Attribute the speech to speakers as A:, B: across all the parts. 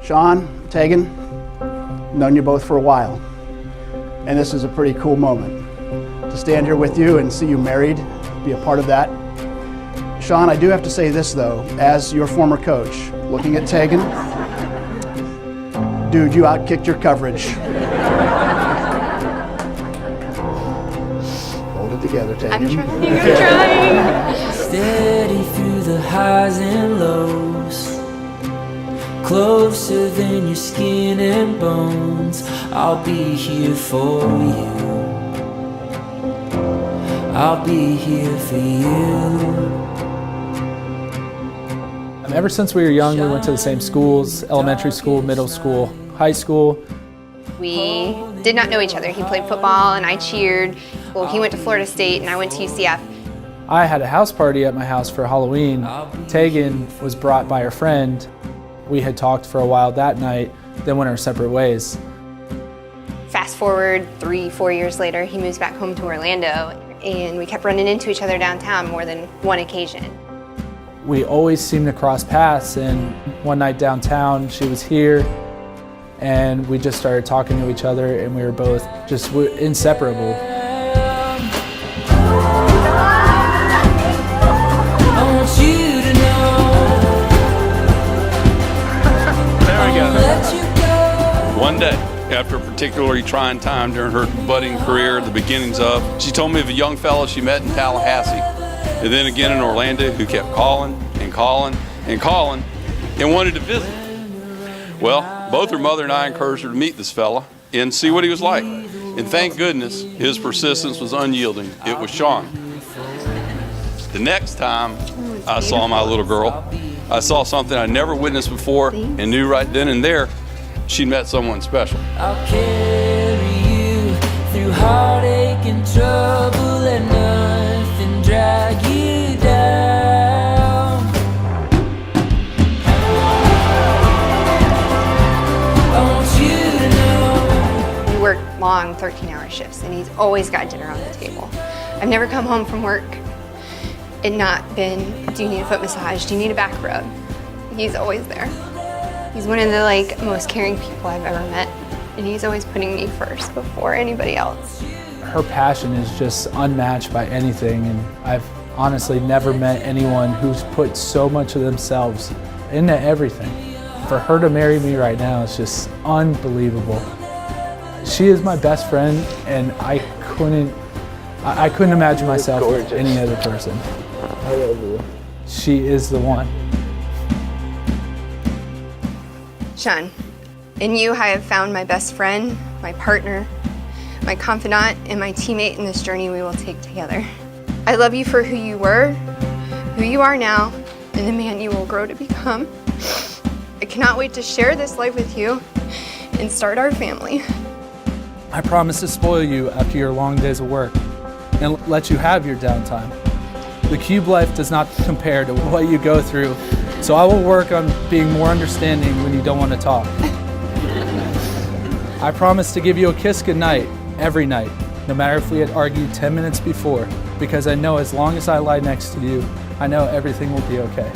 A: Sean, Teagan, known you both for a while, and this is a pretty cool moment to stand here with you and see you married, be a part of that. Sean, I do have to say this though, as your former coach, looking at Teagan, dude, you outkicked your coverage. Hold it together, Teagan.
B: I'm trying.
C: Steady through the highs and lows, closer than your skin and bones. I'll be here for you. I'll be here for you.
D: Ever since we were young, we went to the same schools, elementary school, middle school, high school.
B: We did not know each other. He played football and I cheered. Well, he went to Florida State and I went to UCF.
D: I had a house party at my house for Halloween. Teagan was brought by her friend. We had talked for a while that night, then went our separate ways.
B: Fast forward 3-4 years later, he moves back home to Orlando and we kept running into each other downtown more than one occasion.
D: We always seemed to cross paths, and one night downtown, she was here, and we just started talking to each other, and we were both just inseparable.
C: I want you to know.
E: There we go.
C: Let you go.
E: One day, after a particularly trying time during her budding career, the beginnings of, she told me of a young fellow she met in Tallahassee, and then again in Orlando, who kept calling and calling and calling and wanted to visit. Well, both her mother and I encouraged her to meet this fella and see what he was like. And thank goodness his persistence was unyielding. It was Sean. The next time I saw my little girl, I saw something I never witnessed before and knew right then and there she'd met someone special.
C: I'll carry you through heartache and trouble and nothing drag you down. I want you to know.
B: We work long 13-hour shifts and he's always got dinner on the table. I've never come home from work and not been, do you need a foot massage? Do you need a back rub? He's always there. He's one of the most caring people I've ever met, and he's always putting me first before anybody else.
D: Her passion is just unmatched by anything, and I've honestly never met anyone who's put so much of themselves into everything. For her to marry me right now is just unbelievable. She is my best friend, and I couldn't imagine myself with any other person. I love you. She is the one.
B: Sean, in you I have found my best friend, my partner, my confidant, and my teammate in this journey we will take together. I love you for who you were, who you are now, and the man you will grow to become. I cannot wait to share this life with you and start our family.
D: I promise to spoil you after your long days of work and let you have your downtime. The cube life does not compare to what you go through, so I will work on being more understanding when you don't want to talk. I promise to give you a kiss goodnight every night, no matter if we had argued 10 minutes before, because I know as long as I lie next to you, I know everything will be okay.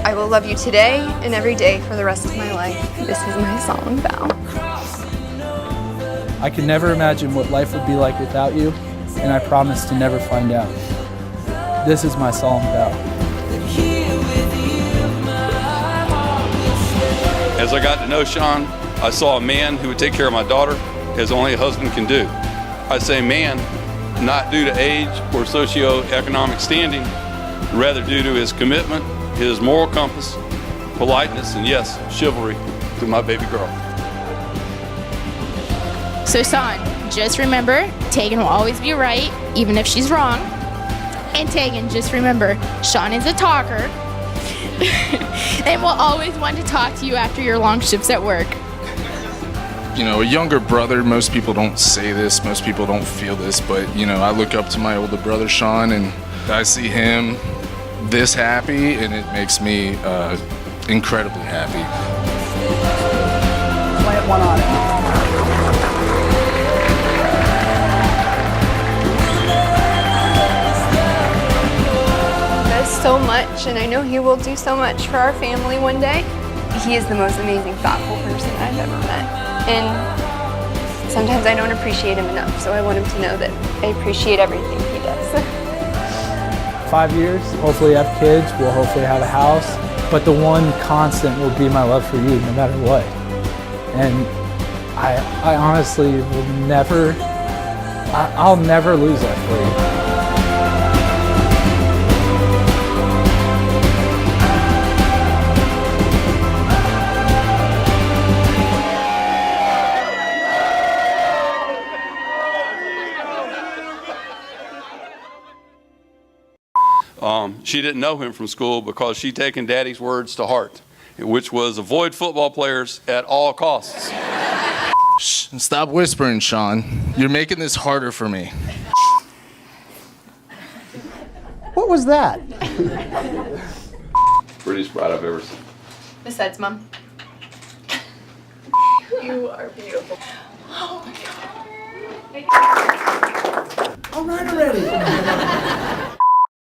B: I will love you today and every day for the rest of my life. This is my solemn vow.
D: I can never imagine what life would be like without you, and I promise to never find out. This is my solemn vow.
E: As I got to know Sean, I saw a man who would take care of my daughter as only a husband can do. I say man, not due to age or socioeconomic standing, rather due to his commitment, his moral compass, politeness, and yes, chivalry to my baby girl.
F: So Sean, just remember, Teagan will always be right, even if she's wrong. And Teagan, just remember, Sean is a talker and will always want to talk to you after your long shifts at work.
G: You know, a younger brother, most people don't say this, most people don't feel this, but, you know, I look up to my older brother, Sean, and I see him this happy, and it makes me incredibly happy.
A: Plant one on it.
B: Does so much, and I know he will do so much for our family one day. He is the most amazing, thoughtful person I've ever met. And sometimes I don't appreciate him enough, so I want him to know that I appreciate everything he does.
D: 5 years, hopefully have kids, we'll hopefully have a house. But the one constant will be my love for you, no matter what. And I honestly will never, I'll never lose that for you.
E: She didn't know him from school because she'd taken Daddy's words to heart, which was avoid football players at all costs.
G: Shh, stop whispering, Sean. You're making this harder for me.
A: What was that?
E: Prettiest bride I've ever seen.
B: Besides, Mom. You are beautiful.
A: All right already.